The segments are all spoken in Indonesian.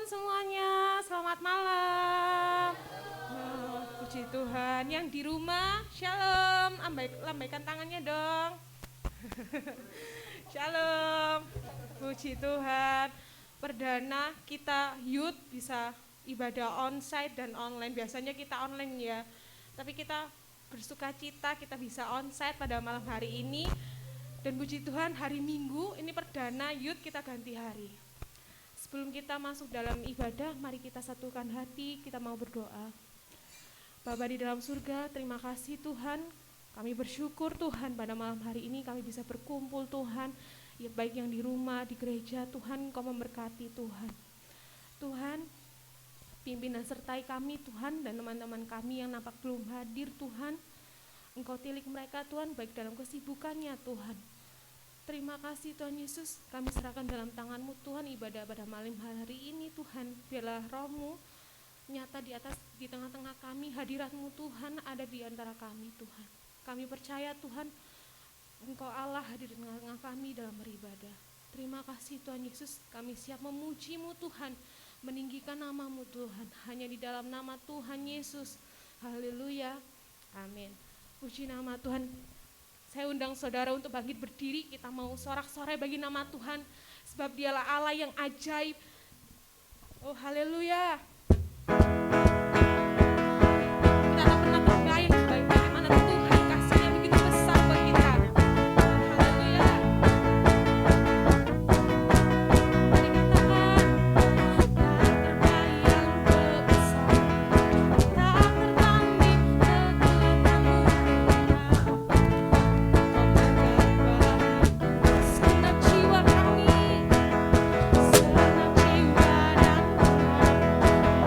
semuanya, selamat malam. Puji Tuhan, yang di rumah, shalom, lambaikan tangannya dong. Shalom, puji Tuhan. Perdana kita youth bisa ibadah onsite dan online, biasanya kita online ya. Tapi kita bersuka cita kita bisa onsite pada malam hari ini. Dan puji Tuhan hari Minggu ini perdana youth kita ganti hari. Sebelum kita masuk dalam ibadah, mari kita satukan hati, kita mau berdoa. Bapa di dalam surga, terima kasih Tuhan. Kami bersyukur Tuhan pada malam hari ini kami bisa berkumpul Tuhan. Ya baik yang di rumah, di gereja, Tuhan Engkau memberkati Tuhan. Tuhan, pimpin dan sertai kami Tuhan dan teman-teman kami yang nampak belum hadir Tuhan. Engkau tilik mereka Tuhan, baik dalam kesibukannya Tuhan. Terima kasih Tuhan Yesus, kami serahkan dalam tangan-Mu Tuhan ibadah pada malam hari ini Tuhan. Biarlah Roh-Mu nyata di tengah-tengah kami, hadirat-Mu Tuhan ada di antara kami Tuhan. Kami percaya Tuhan, Engkau Allah hadir di tengah-tengah kami dalam beribadah. Terima kasih Tuhan Yesus, kami siap memuji-Mu Tuhan, meninggikan nama-Mu Tuhan, hanya di dalam nama Tuhan Yesus. Haleluya, amin. Puji nama Tuhan. Saya undang saudara untuk bangkit berdiri, kita mau sorak-sorai bagi nama Tuhan, sebab Dialah Allah yang ajaib. Oh haleluya. Kita tak pernah terbayang bagaimana Tuhan kasih-Nya begitu besar buat kita. Haleluya. Mari katakan, tak terbayang kebesaran, tak tertanding kekuatan-Mu. Segenap jiwa kami, segenap jiwa dan roh.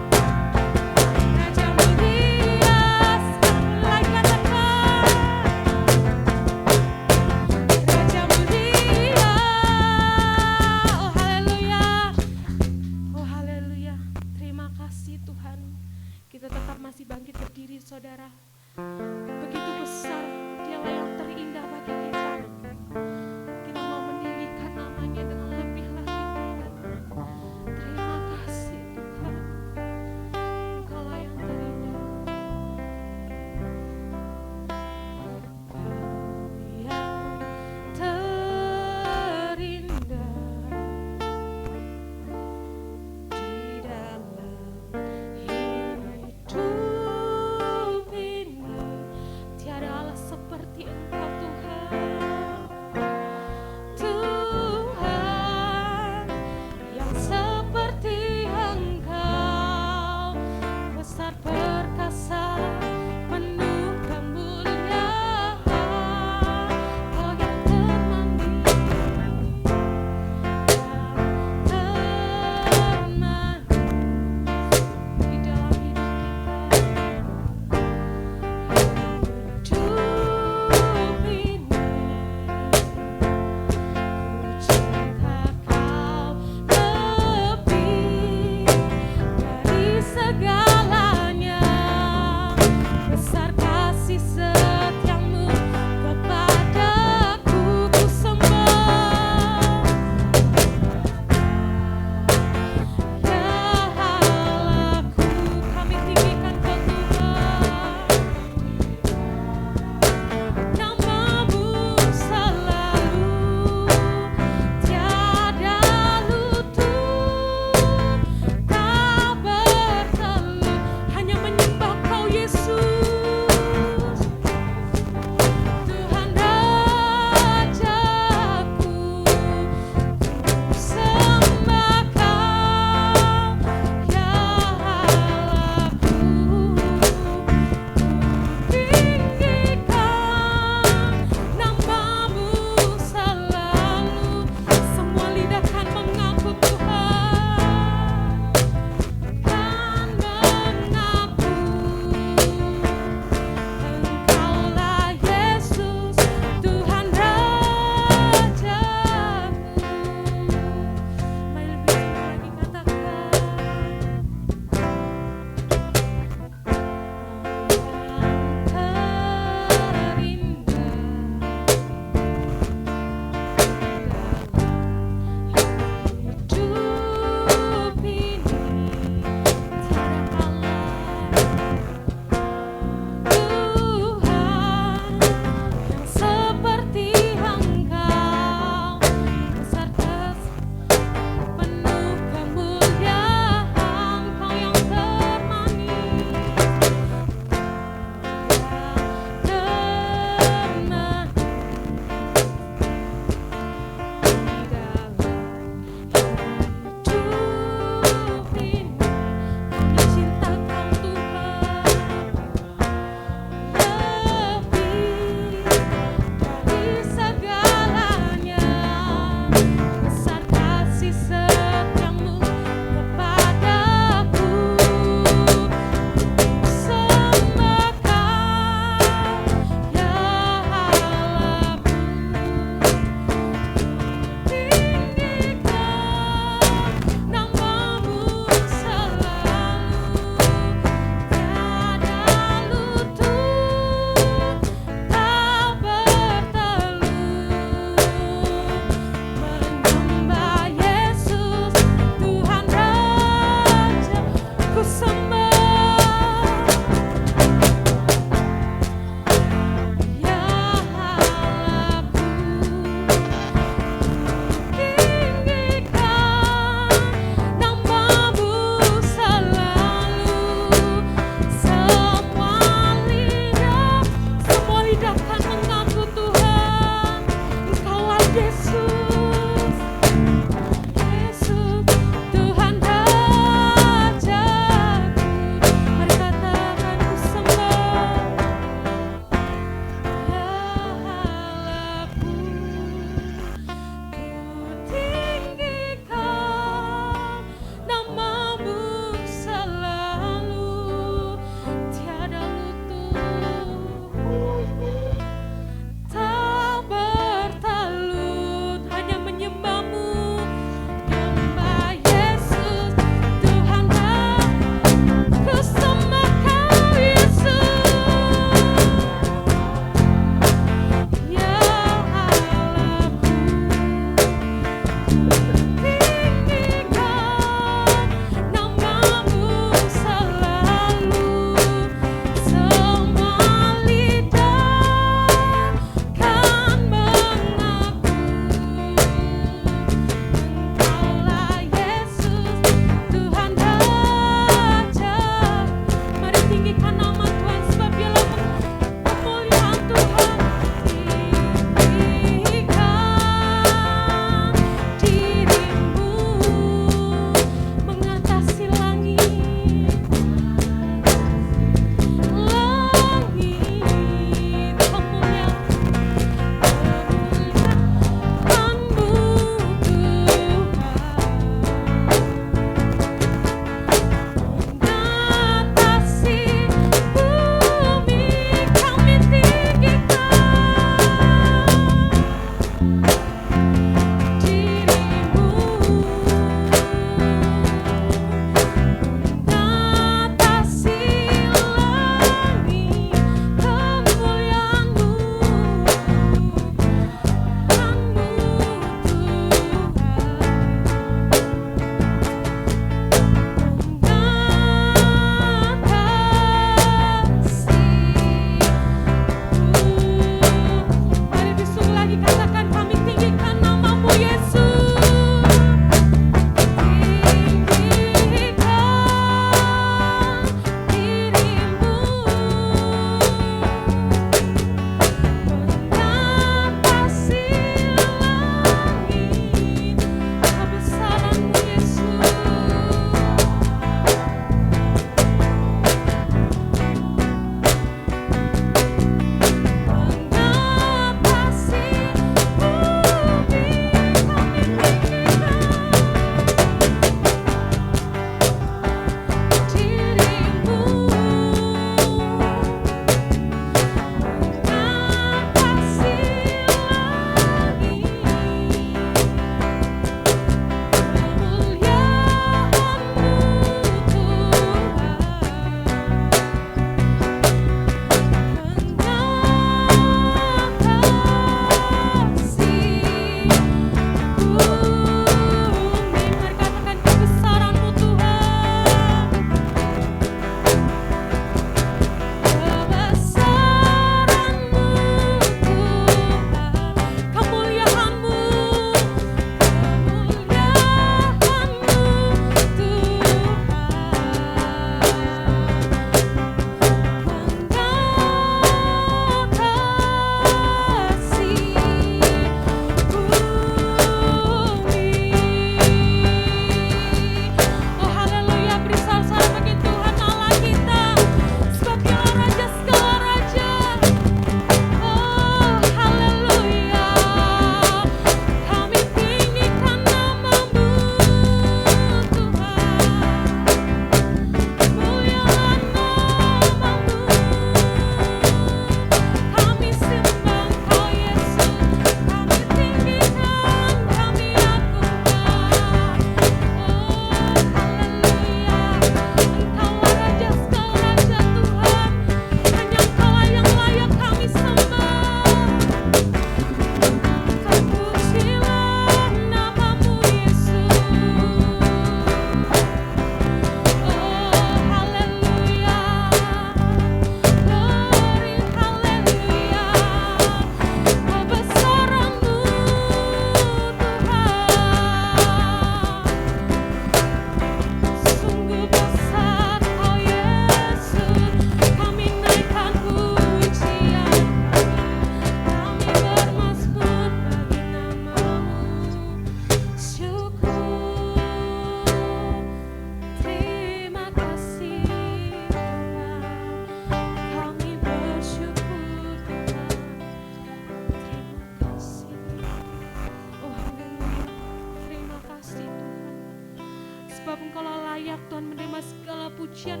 berhak Tuhan menerima segala pujian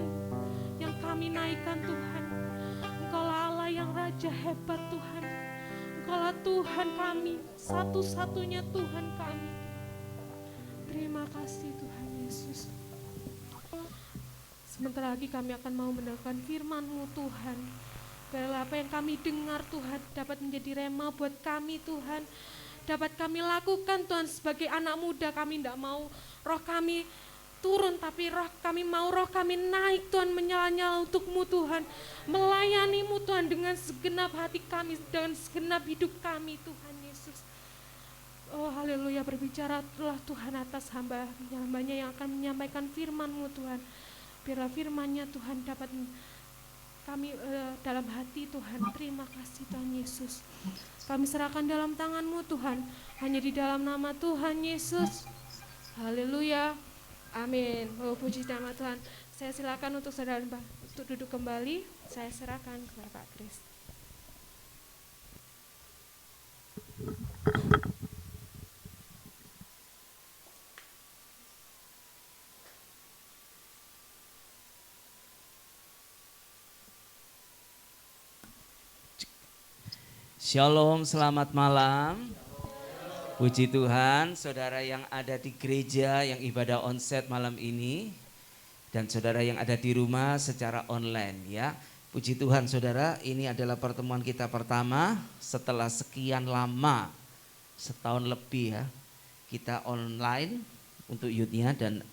yang kami naikkan Tuhan. Engkaulah Allah yang Raja hebat Tuhan. Engkaulah Tuhan kami, satu-satunya Tuhan kami. Terima kasih Tuhan Yesus. Sebentar lagi kami akan mau mendengarkan firman-Mu Tuhan. Biarlah apa yang kami dengar Tuhan dapat menjadi rema buat kami Tuhan. Dapat kami lakukan Tuhan sebagai anak muda. Kami tidak mau roh kami turun, tapi roh kami naik Tuhan, menyala-nyala untuk-Mu Tuhan. Melayani-Mu Tuhan dengan segenap hati kami, dengan segenap hidup kami Tuhan Yesus. Oh haleluya, berbicaralah Tuhan atas hamba-hambanya yang akan menyampaikan firman-Mu Tuhan. Biarlah firman-Nya Tuhan dapat kami dalam hati Tuhan. Terima kasih Tuhan Yesus. Kami serahkan dalam tangan-Mu Tuhan. Hanya di dalam nama Tuhan Yesus. Haleluya. Amin. Oh puji nama Tuhan. Saya silakan untuk saudara untuk duduk kembali. Saya serahkan kepada Pak Kris. Shalom, selamat malam. Puji Tuhan, saudara yang ada di gereja yang ibadah onsite malam ini dan saudara yang ada di rumah secara online ya. Puji Tuhan saudara, ini adalah pertemuan kita pertama setelah sekian lama, setahun lebih ya. Kita online untuk youth-nya dan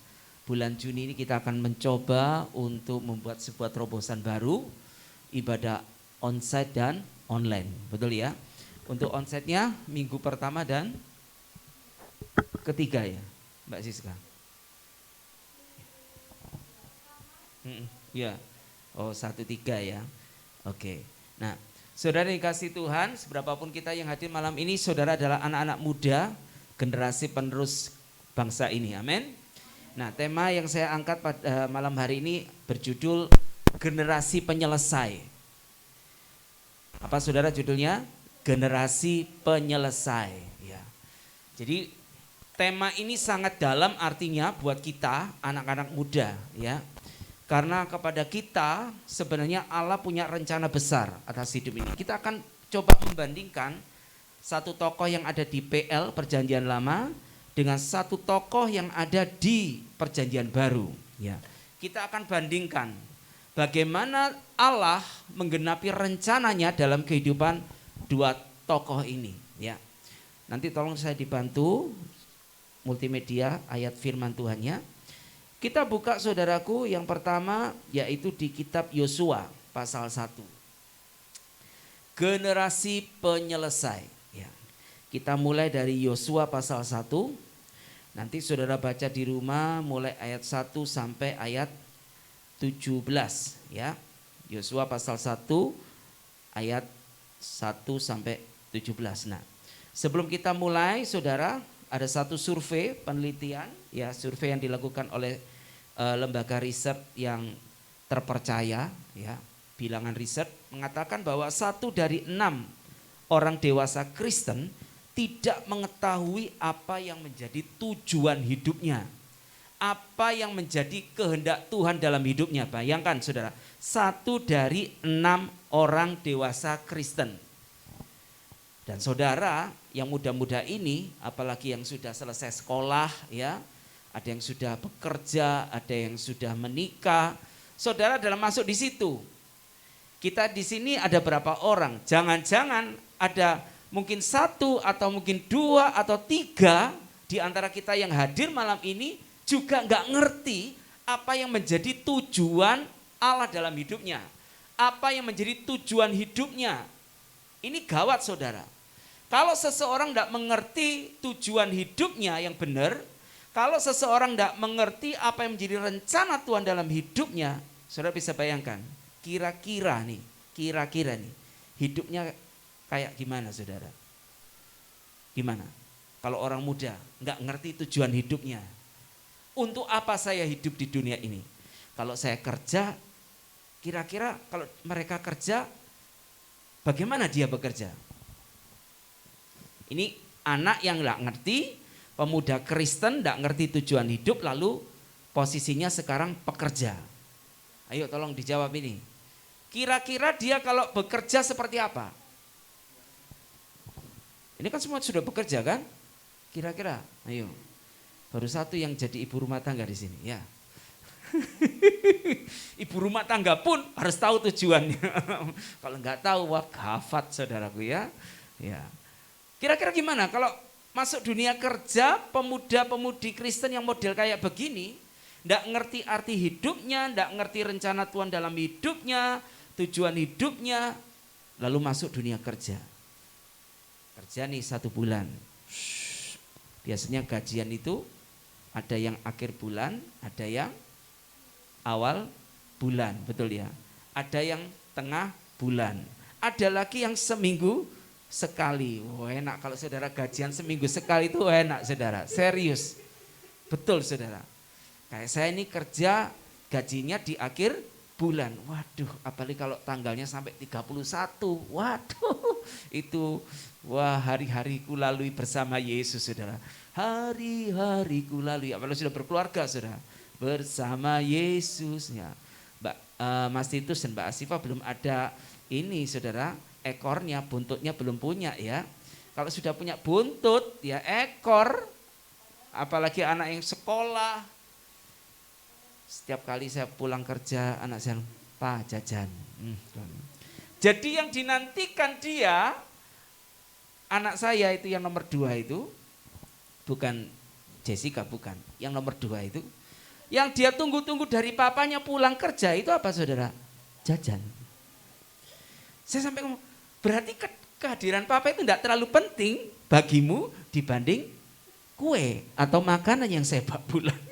bulan Juni ini kita akan mencoba untuk membuat sebuah terobosan baru, ibadah onsite dan online, betul ya? Untuk onsite-nya minggu pertama dan ketiga ya, Mbak Siska? Ya, oh 1-3 ya, oke. Nah, saudara yang dikasihi Tuhan, seberapapun kita yang hadir malam ini, saudara adalah anak-anak muda, generasi penerus bangsa ini, amin. Nah, tema yang saya angkat pada malam hari ini berjudul generasi penyelesai. Apa saudara judulnya? Generasi penyelesai ya. Jadi tema ini sangat dalam artinya buat kita anak-anak muda ya. Karena kepada kita sebenarnya Allah punya rencana besar atas hidup ini. Kita akan coba membandingkan satu tokoh yang ada di PL Perjanjian Lama dengan satu tokoh yang ada di Perjanjian Baru ya. Kita akan bandingkan bagaimana Allah menggenapi rencananya dalam kehidupan dua tokoh ini ya. Nanti tolong saya dibantu multimedia ayat firman Tuhannya. Kita buka saudaraku yang pertama yaitu di kitab Yosua pasal 1. Generasi penyelesai ya. Kita mulai dari Yosua pasal 1. Nanti saudara baca di rumah mulai ayat 1 sampai ayat 17 ya. Yosua pasal 1 ayat 1 sampai 17. Nah, sebelum kita mulai saudara, ada satu survei penelitian ya, survei yang dilakukan oleh lembaga riset yang terpercaya ya. Bilangan riset mengatakan bahwa 1 dari 6 orang dewasa Kristen tidak mengetahui apa yang menjadi tujuan hidupnya. Apa yang menjadi kehendak Tuhan dalam hidupnya. Bayangkan saudara, 1 dari 6 orang dewasa Kristen. Dan saudara yang muda-muda ini, apalagi yang sudah selesai sekolah ya, ada yang sudah bekerja, ada yang sudah menikah, saudara dalam masuk di situ. Kita di sini ada berapa orang? Jangan-jangan ada mungkin 1 atau mungkin 2 atau 3 di antara kita yang hadir malam ini juga nggak ngerti apa yang menjadi tujuan Allah dalam hidupnya. Apa yang menjadi tujuan hidupnya. Ini gawat saudara. Kalau seseorang nggak mengerti tujuan hidupnya yang benar, kalau seseorang nggak mengerti apa yang menjadi rencana Tuhan dalam hidupnya, saudara bisa bayangkan, kira-kira nih, hidupnya kayak gimana saudara? Gimana? Kalau orang muda nggak ngerti tujuan hidupnya. Untuk apa saya hidup di dunia ini? Kalau saya kerja, kira-kira kalau mereka kerja, bagaimana dia bekerja? Ini anak yang nggak ngerti, pemuda Kristen nggak ngerti tujuan hidup, lalu posisinya sekarang pekerja. Ayo tolong dijawab ini. Kira-kira dia kalau bekerja seperti apa? Ini kan semua sudah bekerja kan? Kira-kira, ayo. Baru satu yang jadi ibu rumah tangga di sini, ya. Ibu rumah tangga pun harus tahu tujuannya. Kalau nggak tahu, wah gawat saudaraku ya. Ya. Kira-kira gimana kalau masuk dunia kerja, pemuda-pemudi Kristen yang model kayak begini, nggak ngerti arti hidupnya, nggak ngerti rencana Tuhan dalam hidupnya, tujuan hidupnya, lalu masuk dunia kerja. Kerja nih 1 bulan. Biasanya gajian itu ada yang akhir bulan, ada yang awal bulan, betul ya. Ada yang tengah bulan. Ada lagi yang seminggu sekali. Wah, enak kalau saudara gajian seminggu sekali itu enak saudara, serius. Betul saudara. Kayak saya ini kerja gajinya di akhir bulan. Waduh, apalagi kalau tanggalnya sampai 31. Waduh, itu wah hari-hariku lalui bersama Yesus saudara. Hari-hariku lalui, apalagi sudah berkeluarga saudara. Bersama Yesusnya. Mas Titus dan Mbak Asifa belum ada ini saudara, ekornya, buntutnya belum punya ya. Kalau sudah punya buntut ya ekor, apalagi anak yang sekolah. Setiap kali saya pulang kerja anak saya, Pak jajan. Jadi yang dinantikan dia, anak saya itu yang nomor 2 itu, bukan Jessica, bukan. Yang nomor 2 itu, yang dia tunggu-tunggu dari papanya pulang kerja itu apa saudara? Jajan. Saya sampai ngomong, berarti kehadiran papa itu tidak terlalu penting bagimu dibanding kue atau makanan yang saya bawa pulang.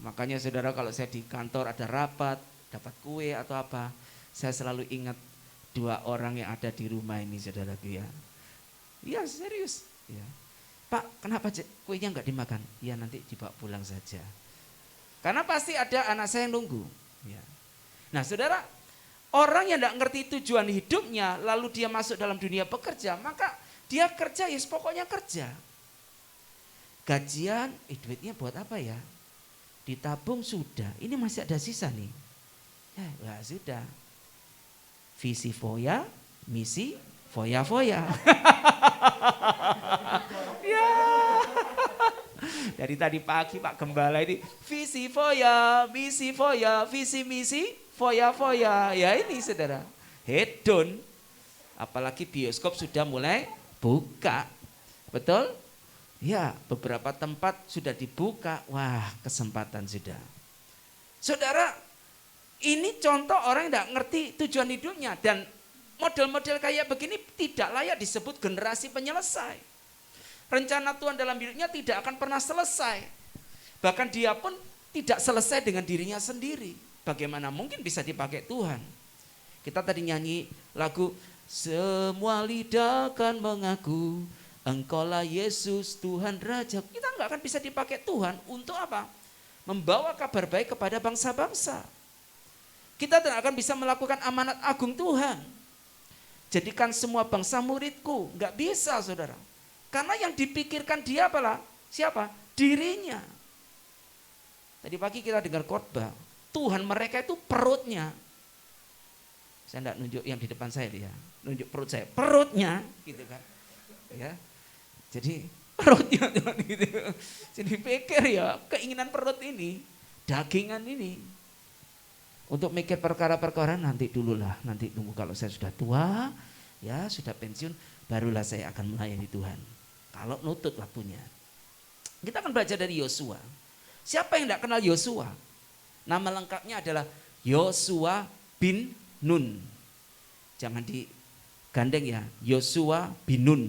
Makanya saudara kalau saya di kantor ada rapat, dapat kue atau apa, saya selalu ingat 2 orang yang ada di rumah ini saudaraku ya. Iya serius. Ya. Pak kenapa kuenya nggak dimakan? Ya nanti dibawa pulang saja. Karena pasti ada anak saya yang nunggu. Ya. Nah saudara, orang yang nggak ngerti tujuan hidupnya, lalu dia masuk dalam dunia pekerja, maka dia kerja ya pokoknya kerja. Gajian, duitnya buat apa ya? Ditabung sudah, ini masih ada sisa nih. Ya sudah. Visi foya, misi foya-foya. Ya. Dari tadi pagi Pak Gembala ini visi foya, misi foya, visi misi foya-foya. Ya ini saudara, hedon. Apalagi bioskop sudah mulai buka. Betul? Ya, beberapa tempat sudah dibuka. Wah, kesempatan sudah. Saudara, ini contoh orang yang tidak ngerti tujuan hidupnya. Dan model-model kayak begini tidak layak disebut generasi penyelesai. Rencana Tuhan dalam hidupnya tidak akan pernah selesai. Bahkan dia pun tidak selesai dengan dirinya sendiri. Bagaimana mungkin bisa dipakai Tuhan? Kita tadi nyanyi lagu Semua lidah akan mengaku Engkaulah Yesus Tuhan Raja. Kita nggak akan bisa dipakai Tuhan untuk apa? Membawa kabar baik kepada bangsa-bangsa. Kita tidak akan bisa melakukan amanat agung Tuhan. Jadikan semua bangsa muridku. Nggak bisa saudara. Karena yang dipikirkan dia apalah? Siapa? Dirinya. Tadi pagi kita dengar khotbah. Tuhan mereka itu perutnya. Saya tidak nunjuk yang di depan saya dia. Nunjuk perut saya. Perutnya gitu kan. Ya. Jadi perutnya gitu. Jadi pikir ya keinginan perut ini, dagingan ini. Untuk mikir perkara-perkara nanti dululah, nanti tunggu kalau saya sudah tua, ya sudah pensiun, barulah saya akan melayani Tuhan. Kalau nutut waktunya. Kita akan belajar dari Yosua. Siapa yang tidak kenal Yosua? Nama lengkapnya adalah Yosua bin Nun. Jangan digandeng ya, Yosua bin Nun.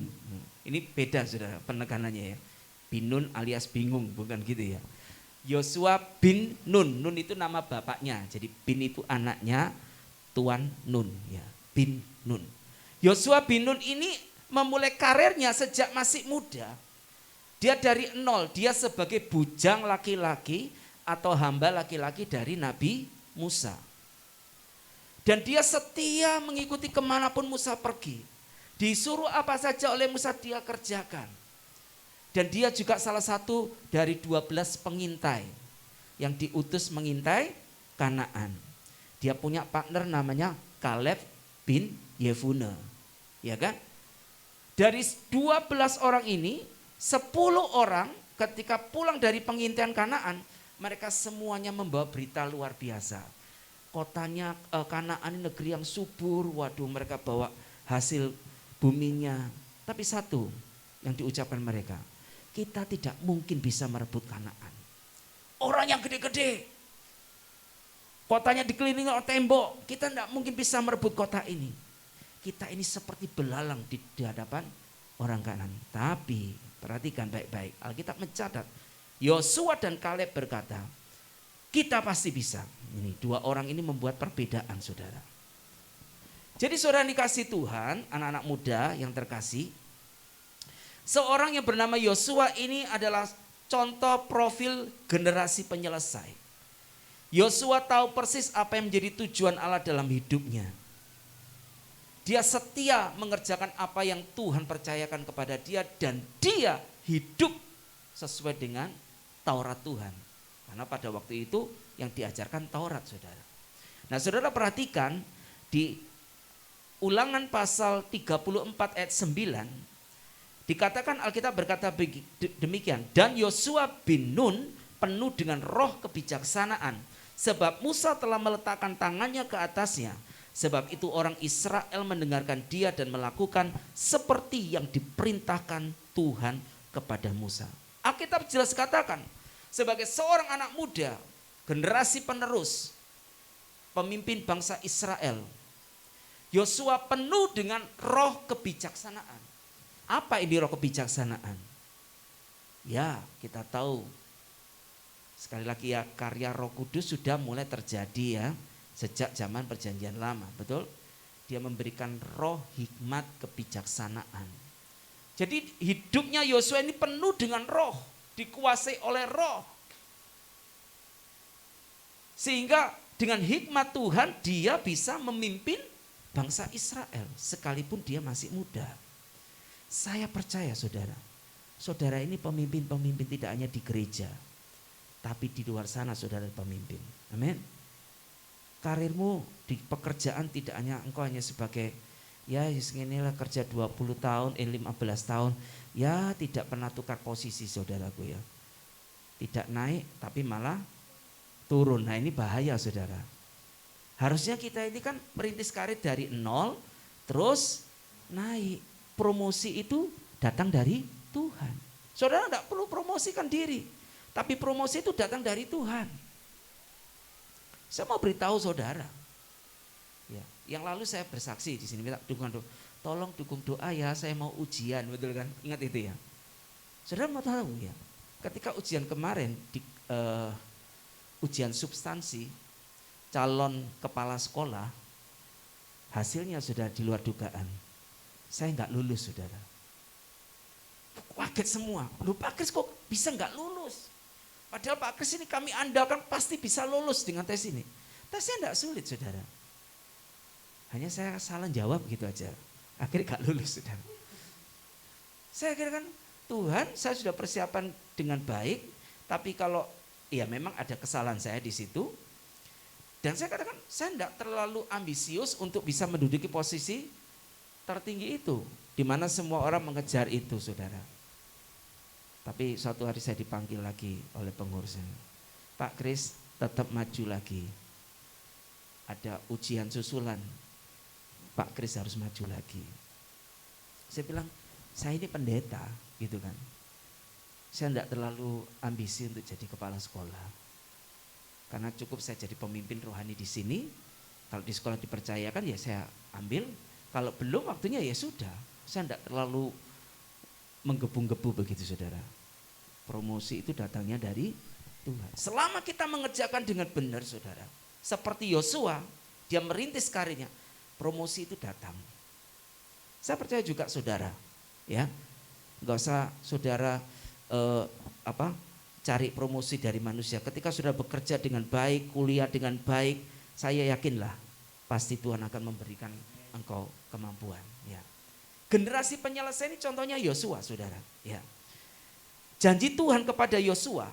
Ini beda saudara penekanannya ya. Bin Nun alias bingung, bukan gitu ya. Yosua bin Nun. Nun itu nama bapaknya. Jadi bin itu anaknya Tuan Nun ya. Bin Nun. Yosua bin Nun ini memulai karirnya sejak masih muda. Dia dari nol, dia sebagai bujang laki-laki atau hamba laki-laki dari Nabi Musa. Dan dia setia mengikuti kemanapun Musa pergi. Disuruh apa saja oleh Musa dia kerjakan. Dan dia juga salah satu dari 12 pengintai. yang diutus mengintai Kanaan. Dia punya partner namanya Kaleb bin Yefune. Ya kan? Dari 12 orang ini, 10 orang ketika pulang dari pengintaian Kanaan, mereka semuanya membawa berita luar biasa. Kotanya Kanaan ini negeri yang subur, waduh mereka bawa hasil buminya. Tapi satu yang diucapkan mereka, kita tidak mungkin bisa merebut Kanaan. Orang yang gede-gede, kotanya dikelilingi oleh tembok, kita tidak mungkin bisa merebut kota ini. Kita ini seperti belalang di hadapan orang Kanaan. Tapi perhatikan baik-baik, Alkitab mencatat, Yosua dan Kaleb berkata, kita pasti bisa. Ini dua orang ini membuat perbedaan, saudara. Jadi saudara dikasih Tuhan, anak-anak muda yang terkasih, seorang yang bernama Yosua ini adalah contoh profil generasi penyelesai. Yosua tahu persis apa yang menjadi tujuan Allah dalam hidupnya. Dia setia mengerjakan apa yang Tuhan percayakan kepada dia dan dia hidup sesuai dengan Taurat Tuhan. Karena pada waktu itu yang diajarkan Taurat, saudara. Nah, saudara perhatikan di Ulangan pasal 34 ayat 9 dikatakan, Alkitab berkata demikian, dan Yosua bin Nun penuh dengan roh kebijaksanaan sebab Musa telah meletakkan tangannya ke atasnya. Sebab itu orang Israel mendengarkan dia dan melakukan seperti yang diperintahkan Tuhan kepada Musa. Alkitab jelas katakan, sebagai seorang anak muda, generasi penerus, pemimpin bangsa Israel, Yosua penuh dengan roh kebijaksanaan. Apa ini roh kebijaksanaan? Ya, kita tahu sekali lagi ya, karya Roh Kudus sudah mulai terjadi ya sejak zaman Perjanjian Lama, betul? Dia memberikan roh hikmat kebijaksanaan. Jadi hidupnya Yosua ini penuh dengan roh, dikuasai oleh roh. Sehingga dengan hikmat Tuhan dia bisa memimpin bangsa Israel sekalipun dia masih muda. Saya percaya saudara, saudara ini pemimpin-pemimpin tidak hanya di gereja, tapi di luar sana saudara pemimpin. Amin. Karirmu di pekerjaan tidak hanya engkau hanya sebagai ya inilah kerja 20 tahun, 15 tahun, ya tidak pernah tukar posisi saudaraku ya. Tidak naik tapi malah turun. Nah ini bahaya saudara. Harusnya kita ini kan merintis karir dari nol terus naik. Promosi itu datang dari Tuhan. Saudara tidak perlu promosikan diri, tapi promosi itu datang dari Tuhan. Saya mau beritahu saudara, ya, yang lalu saya bersaksi di sini minta dukungan doa. Tolong dukung doa ya, saya mau ujian, betul kan? Ingat itu ya. Saudara mau tahu ya, ketika ujian kemarin di ujian substansi calon kepala sekolah, hasilnya sudah di luar dugaan. Saya nggak lulus saudara. Kaget semua. Loh Pak Kris kok bisa nggak lulus? Padahal Pak Kris ini kami andalkan pasti bisa lulus dengan tes ini. Tesnya nggak sulit saudara. Hanya saya salah jawab gitu aja. Akhirnya nggak lulus saudara. Saya kira kan Tuhan saya sudah persiapan dengan baik. Tapi kalau ya memang ada kesalahan saya di situ. Dan saya katakan saya tidak terlalu ambisius untuk bisa menduduki posisi tertinggi itu, di mana semua orang mengejar itu, saudara. Tapi suatu hari saya dipanggil lagi oleh pengurusnya, Pak Kris tetap maju lagi. Ada ujian susulan, Pak Kris harus maju lagi. Saya bilang, saya ini pendeta, gitu kan. Saya tidak terlalu ambisi untuk jadi kepala sekolah, karena cukup saya jadi pemimpin rohani di sini. Kalau di sekolah dipercayakan ya saya ambil. Kalau belum waktunya ya sudah, saya tidak terlalu menggebu-gebu begitu saudara. Promosi itu datangnya dari Tuhan. Selama kita mengerjakan dengan benar saudara, seperti Yosua, dia merintis karirnya, promosi itu datang. Saya percaya juga saudara, ya, nggak usah saudara cari promosi dari manusia. Ketika sudah bekerja dengan baik, kuliah dengan baik, saya yakinlah pasti Tuhan akan memberikan engkau kemampuan. Ya. Generasi penyelesai ini contohnya Yosua, saudara. Ya. Janji Tuhan kepada Yosua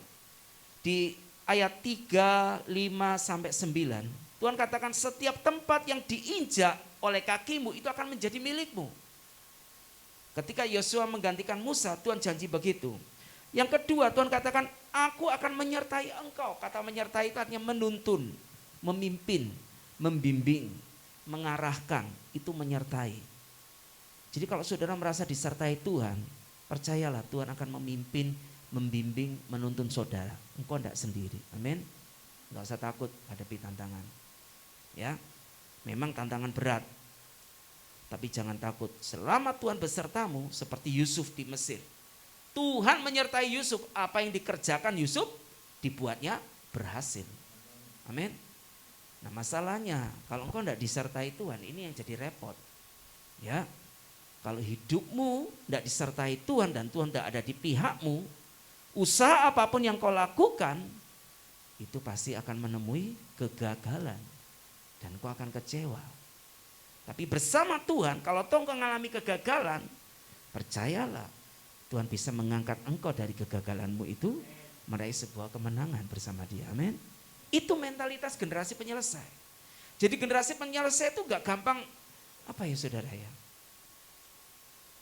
di ayat 3, 5 sampai 9. Tuhan katakan setiap tempat yang diinjak oleh kakimu itu akan menjadi milikmu. Ketika Yosua menggantikan Musa, Tuhan janji begitu. Yang kedua, Tuhan katakan, aku akan menyertai engkau. Kata menyertai itu artinya menuntun, memimpin, membimbing, mengarahkan, itu menyertai. Jadi kalau saudara merasa disertai Tuhan, percayalah Tuhan akan memimpin, membimbing, menuntun saudara. Engkau tidak sendiri. Amin. Enggak usah takut hadapi tantangan. Ya, memang tantangan berat. Tapi jangan takut, selama Tuhan besertamu seperti Yusuf di Mesir. Tuhan menyertai Yusuf, apa yang dikerjakan Yusuf dibuatnya berhasil. Amin. Nah masalahnya kalau engkau tidak disertai Tuhan, ini yang jadi repot. Ya, kalau hidupmu tidak disertai Tuhan dan Tuhan tidak ada di pihakmu, usaha apapun yang kau lakukan, itu pasti akan menemui kegagalan dan kau akan kecewa. Tapi bersama Tuhan, kalau engkau mengalami kegagalan, percayalah Tuhan bisa mengangkat engkau dari kegagalanmu itu meraih sebuah kemenangan bersama Dia. Amin. Itu mentalitas generasi penyelesai. Jadi generasi penyelesai itu gak gampang, apa ya saudara ya,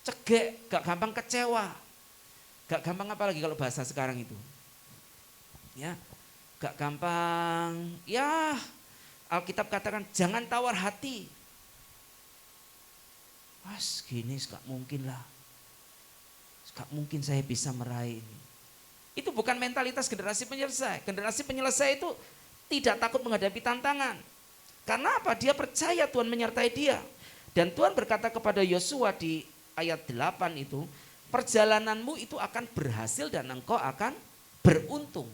cegek, gak gampang kecewa, gak gampang apa lagi kalau bahasa sekarang itu, ya, gak gampang, ya Alkitab katakan jangan tawar hati. Mas gini gak mungkin lah, gak mungkin saya bisa meraih ini. Itu bukan mentalitas generasi penyelesai. Generasi penyelesai itu tidak takut menghadapi tantangan. Karena apa? Dia percaya Tuhan menyertai dia. Dan Tuhan berkata kepada Yosua di ayat 8 itu, perjalananmu itu akan berhasil dan engkau akan beruntung.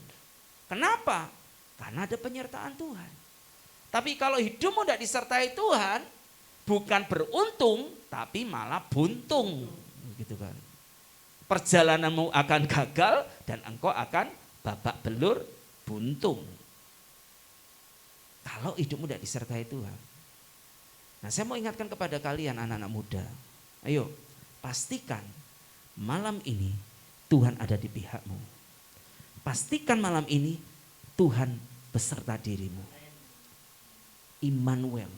Kenapa? Karena ada penyertaan Tuhan. Tapi kalau hidupmu tidak disertai Tuhan, bukan beruntung, tapi malah buntung. Gitu kan. Perjalananmu akan gagal dan engkau akan babak belur buntung. Kalau hidupmu tidak disertai Tuhan. Nah saya mau ingatkan kepada kalian anak-anak muda. Ayo pastikan malam ini Tuhan ada di pihakmu. Pastikan malam ini Tuhan beserta dirimu. Immanuel,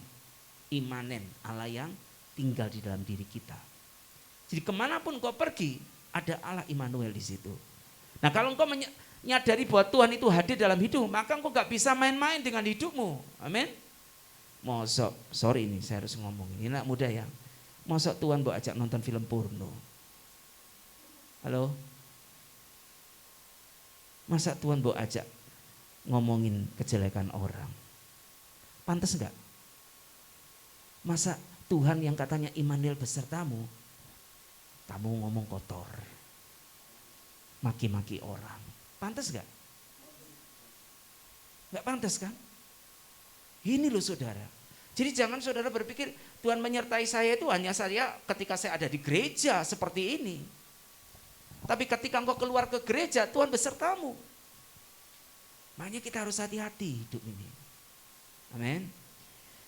Imanen, Allah yang tinggal di dalam diri kita. Jadi kemanapun kau pergi, ada Allah Immanuel di situ. Nah kalau engkau menyadari bahwa Tuhan itu hadir dalam hidup, maka engkau gak bisa main-main dengan hidupmu. Amin. Mosok, sorry ini saya harus ngomong, ini anak muda ya. Mosok Tuhan bawa ajak nonton film porno. Halo? Masa Tuhan bawa ajak ngomongin kejelekan orang? Pantas enggak? Masa Tuhan yang katanya Immanuel besertamu, kamu ngomong kotor, maki-maki orang, pantas enggak? Enggak pantas kan? Ini loh saudara. Jadi jangan saudara berpikir Tuhan menyertai saya itu hanya saya ketika saya ada di gereja seperti ini. Tapi ketika engkau keluar ke gereja, Tuhan besertamu. Makanya kita harus hati-hati hidup ini. Amin.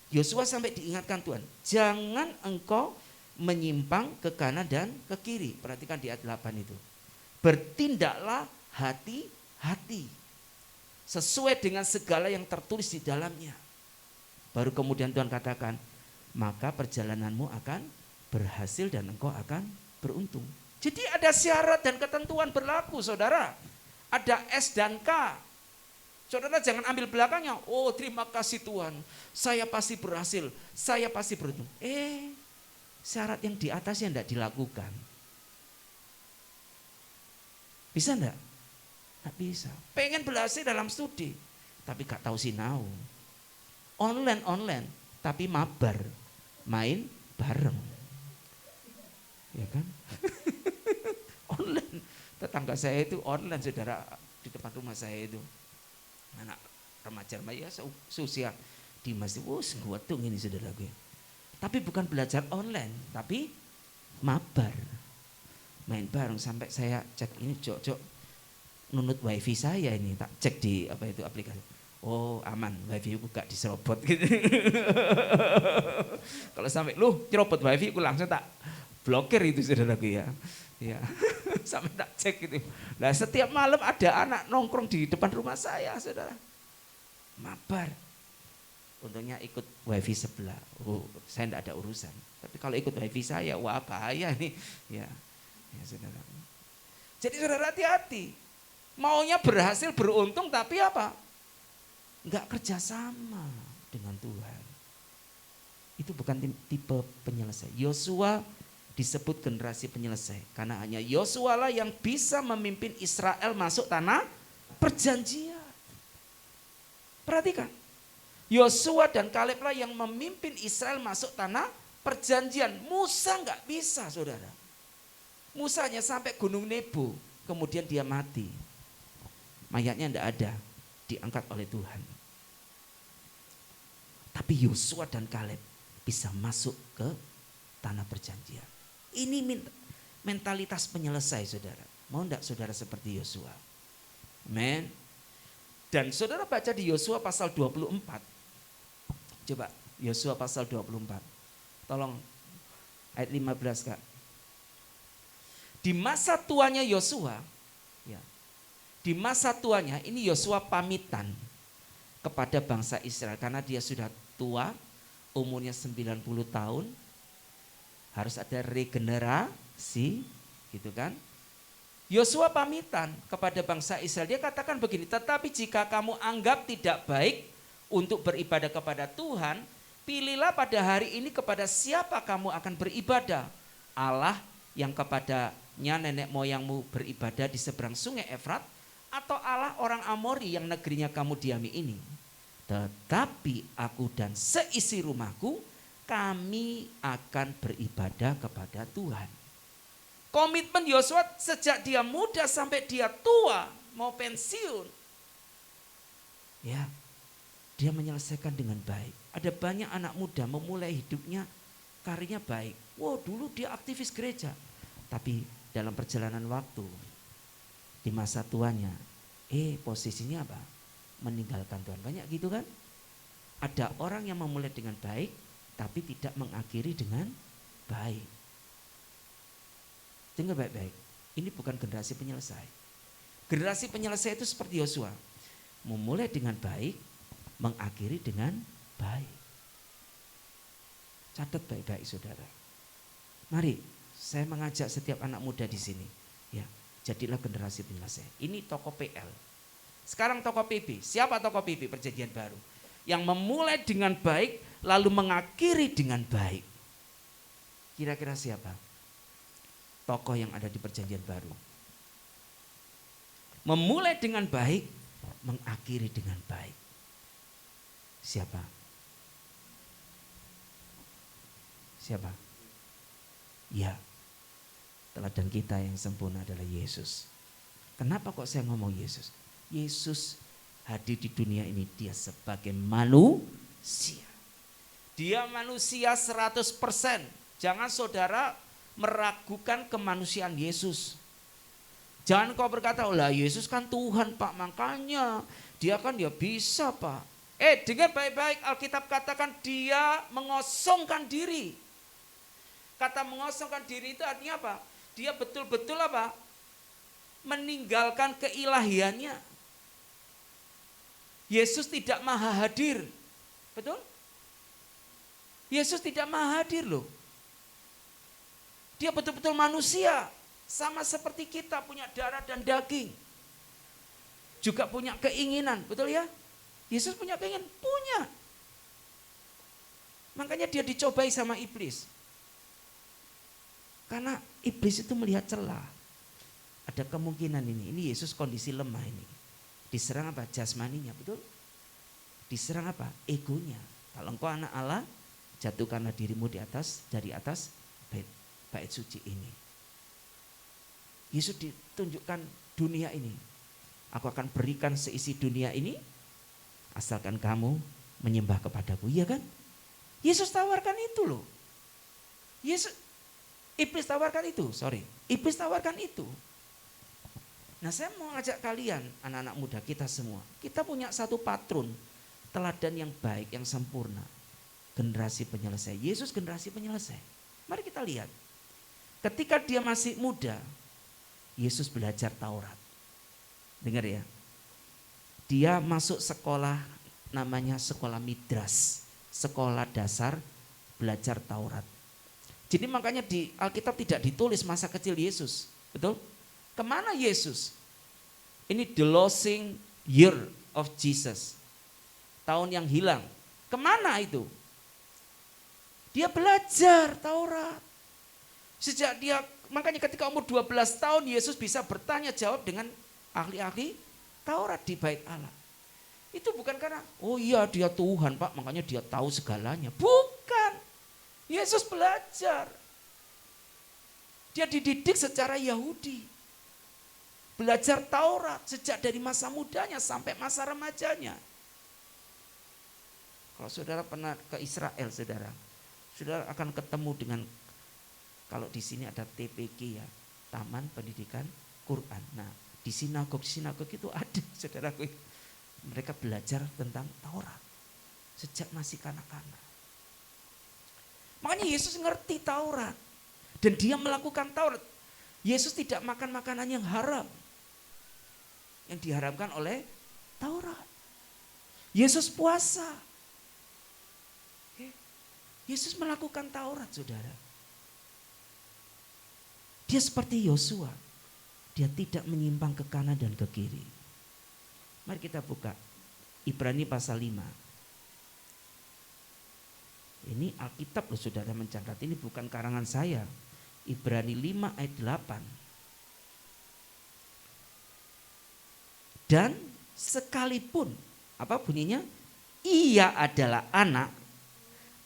Yosua sampai diingatkan Tuhan, jangan engkau menyimpang ke kanan dan ke kiri. Perhatikan di ayat 8 itu. Bertindaklah hati-hati sesuai dengan segala yang tertulis di dalamnya. Baru kemudian Tuhan katakan, maka perjalananmu akan berhasil dan engkau akan beruntung. Jadi ada syarat dan ketentuan berlaku saudara. Ada S dan K. Saudara jangan ambil belakangnya, oh terima kasih Tuhan, saya pasti berhasil, saya pasti beruntung. Syarat yang di atasnya tidak dilakukan. Bisa enggak? Enggak bisa. Pengen berhasil dalam studi, tapi gak tahu sinau. Online, tapi mabar, main bareng. Ya kan? Online. Tetangga saya itu online saudara, di depan rumah saya itu. Anak remaja-remaja seusia di masjid, sengguatung ini saudara gue. Tapi bukan belajar online, tapi mabar, main bareng. Sampai saya cek ini jok nunut wifi saya ini, tak cek di apa itu aplikasi. Oh aman, wifi ku gak diserobot gitu. Kalau sampai lu nyerobot wifi ku langsung tak blokir itu saudara gue ya. Ya. sampai tak cek gitu. Nah setiap malam ada anak nongkrong di depan rumah saya, saudara. Mabar. Untungnya ikut wifi sebelah. Saya tidak ada urusan. Tapi kalau ikut wifi saya, wah bahaya nih. Ya saudara. Jadi saudara hati-hati. Maunya berhasil beruntung tapi apa? Enggak kerjasama dengan Tuhan. Itu bukan tipe penyelesai. Yosua disebut generasi penyelesai. Karena hanya Yosua lah yang bisa memimpin Israel masuk tanah perjanjian. Perhatikan. Yosua dan Kaleb lah yang memimpin Israel masuk tanah perjanjian. Musa enggak bisa, saudara. Musa hanya sampai Gunung Nebo. Kemudian dia mati. Mayatnya enggak ada. Diangkat oleh Tuhan. Tapi Yosua dan Kaleb bisa masuk ke tanah perjanjian. Ini mentalitas penyelesai, saudara. Mau enggak saudara seperti Yosua? Amen. Dan saudara baca di Yosua pasal 24. Coba Yosua pasal 24. Tolong ayat 15 Kak. Di masa tuanya Yosua, ya. Di masa tuanya ini Yosua pamitan kepada bangsa Israel karena dia sudah tua, umurnya 90 tahun. Harus ada regenerasi, gitu kan? Yosua pamitan kepada bangsa Israel. Dia katakan begini, tetapi jika kamu anggap tidak baik untuk beribadah kepada Tuhan, pilihlah pada hari ini kepada siapa kamu akan beribadah. Allah yang kepadanya nenek moyangmu beribadah di seberang sungai Efrat, atau Allah orang Amori yang negerinya kamu diami ini. Tetapi aku dan seisi rumahku, kami akan beribadah kepada Tuhan. Komitmen Yosua sejak dia muda sampai dia tua, mau pensiun. Ya, dia menyelesaikan dengan baik. Ada banyak anak muda memulai hidupnya, karirnya baik. Wow, dulu dia aktivis gereja. Tapi dalam perjalanan waktu, di masa tuanya, posisinya apa? Meninggalkan Tuhan. Banyak gitu kan? Ada orang yang memulai dengan baik, tapi tidak mengakhiri dengan baik. Dengar baik-baik. Ini bukan generasi penyelesai. Generasi penyelesai itu seperti Yosua. Memulai dengan baik, mengakhiri dengan baik. Catat baik-baik saudara. Mari saya mengajak setiap anak muda di sini. Ya, jadilah generasi penyelesai. Ini tokoh PL. Sekarang tokoh PP. Siapa tokoh PP perjanjian baru? Yang memulai dengan baik, lalu mengakhiri dengan baik. Kira-kira siapa? Tokoh yang ada di perjanjian baru. Memulai dengan baik, mengakhiri dengan baik. Siapa? Siapa? Ya, teladan kita yang sempurna adalah Yesus. Kenapa kok saya ngomong Yesus? Yesus hadir di dunia ini, dia sebagai manusia. Dia manusia 100%. Jangan saudara meragukan kemanusiaan Yesus. Jangan kau berkata, oh lah Yesus kan Tuhan Pak, makanya dia kan ya bisa Pak. Dengar baik-baik, Alkitab katakan dia mengosongkan diri. Kata mengosongkan diri itu artinya apa? Dia betul-betul apa? Meninggalkan keilahiannya. Yesus tidak maha hadir. Betul? Yesus tidak maha hadir loh. Dia betul-betul manusia. Sama seperti kita punya darah dan daging. Juga punya keinginan. Betul ya? Yesus punya keinginan? Punya. Makanya dia dicobai sama iblis. Karena iblis itu melihat celah. Ada kemungkinan ini Yesus kondisi lemah ini. Diserang apa? Jasmaninya, betul? Diserang apa? Egonya. Kalau engkau anak Allah, jatuhkanlah dirimu dari atas bait suci ini. Yesus ditunjukkan dunia ini. Aku akan berikan seisi dunia ini, asalkan kamu menyembah kepadaku, iya kan? Yesus tawarkan itu loh. Iblis tawarkan itu, Iblis tawarkan itu. Nah saya mau ngajak kalian anak-anak muda kita semua. Kita punya satu patron, teladan yang baik, yang sempurna. Generasi penyelesai. Yesus generasi penyelesai. Mari kita lihat. Ketika dia masih muda, Yesus belajar Taurat. Dengar ya. Dia masuk sekolah namanya sekolah Midras, sekolah dasar belajar Taurat. Jadi makanya di Alkitab tidak ditulis masa kecil Yesus. Betul? Kemana Yesus? Ini the losing year of Jesus. Tahun yang hilang. Kemana itu? Dia belajar Taurat. Sejak dia, makanya ketika umur 12 tahun Yesus bisa bertanya jawab dengan ahli-ahli Taurat di bait Allah. Itu bukan karena, oh iya dia Tuhan Pak, makanya dia tahu segalanya. Bukan. Yesus belajar. Dia dididik secara Yahudi. Belajar Taurat sejak dari masa mudanya sampai masa remajanya. Kalau saudara pernah ke Israel, saudara akan ketemu dengan, kalau di sini ada TPQ ya, Taman Pendidikan Quran. Nah, di sinagog itu ada, saudaraku. Mereka belajar tentang Taurat sejak masih kanak-kanak. Makanya Yesus ngerti Taurat dan dia melakukan Taurat. Yesus tidak makan makanan yang haram, yang diharamkan oleh Taurat. Yesus puasa. Yesus melakukan Taurat, saudara. Dia seperti Yosua. Dia tidak menyimpang ke kanan dan ke kiri. Mari kita buka Ibrani pasal 5. Ini Alkitab loh saudara mencatat, ini bukan karangan saya. Ibrani 5 ayat 8. Dan sekalipun, apa bunyinya? Ia adalah anak,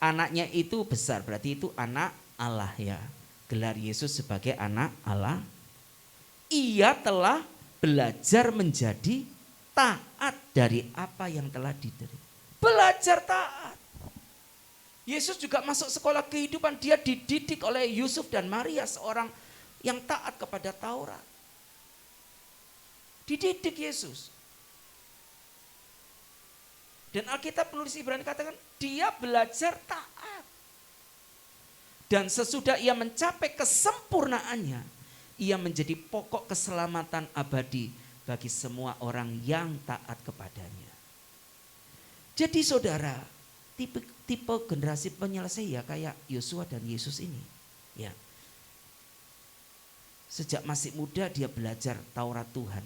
anaknya itu besar, berarti itu anak Allah ya. Gelar Yesus sebagai anak Allah. Ia telah belajar menjadi taat dari apa yang telah diterima. Belajar taat. Yesus juga masuk sekolah kehidupan. Dia dididik oleh Yusuf dan Maria, seorang yang taat kepada Taurat. Dididik Yesus. Dan Alkitab penulis Ibrani katakan dia belajar taat. Dan sesudah ia mencapai kesempurnaannya, ia menjadi pokok keselamatan abadi bagi semua orang yang taat kepadanya. Jadi saudara, tipe generasi penyelesai ya kayak Yosua dan Yesus ini. Ya. Sejak masih muda dia belajar Taurat Tuhan.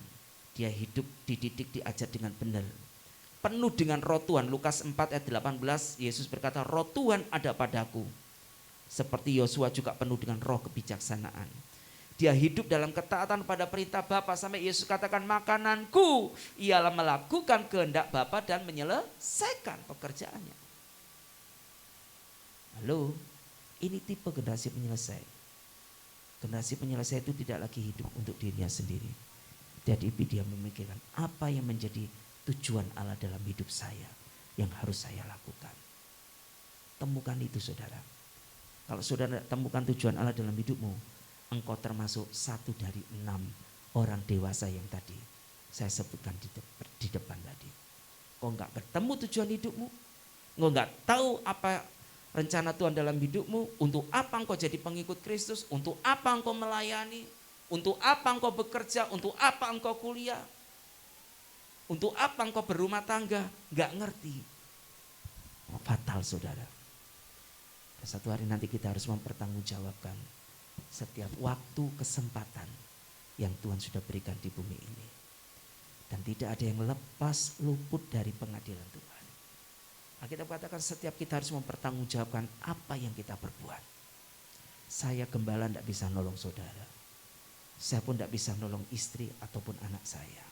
Dia hidup, dididik, diajar dengan benar. Penuh dengan roh Tuhan. Lukas 4 ayat 18, Yesus berkata, roh Tuhan ada padaku. Seperti Yosua juga penuh dengan roh kebijaksanaan. Dia hidup dalam ketaatan pada perintah Bapa sampai Yesus katakan makananku ialah melakukan kehendak Bapa dan menyelesaikan pekerjaannya. Halo, ini tipe generasi penyelesai. Generasi penyelesai itu tidak lagi hidup untuk dirinya sendiri. Jadi dia memikirkan apa yang menjadi tujuan Allah dalam hidup saya yang harus saya lakukan. Temukan itu saudara. Kalau saudara temukan tujuan Allah dalam hidupmu, engkau termasuk satu dari 6 orang dewasa yang tadi saya sebutkan di depan tadi. Kau enggak bertemu tujuan hidupmu, engkau enggak tahu apa rencana Tuhan dalam hidupmu, untuk apa engkau jadi pengikut Kristus, untuk apa engkau melayani, untuk apa engkau bekerja, untuk apa engkau kuliah, untuk apa engkau berumah tangga, enggak ngerti. Fatal saudara. Satu hari nanti kita harus mempertanggungjawabkan setiap waktu kesempatan yang Tuhan sudah berikan di bumi ini. Dan tidak ada yang lepas luput dari pengadilan Tuhan. Alkitab katakan setiap kita harus mempertanggungjawabkan apa yang kita perbuat. Saya gembala tidak bisa nolong saudara. Saya pun tidak bisa nolong istri ataupun anak saya.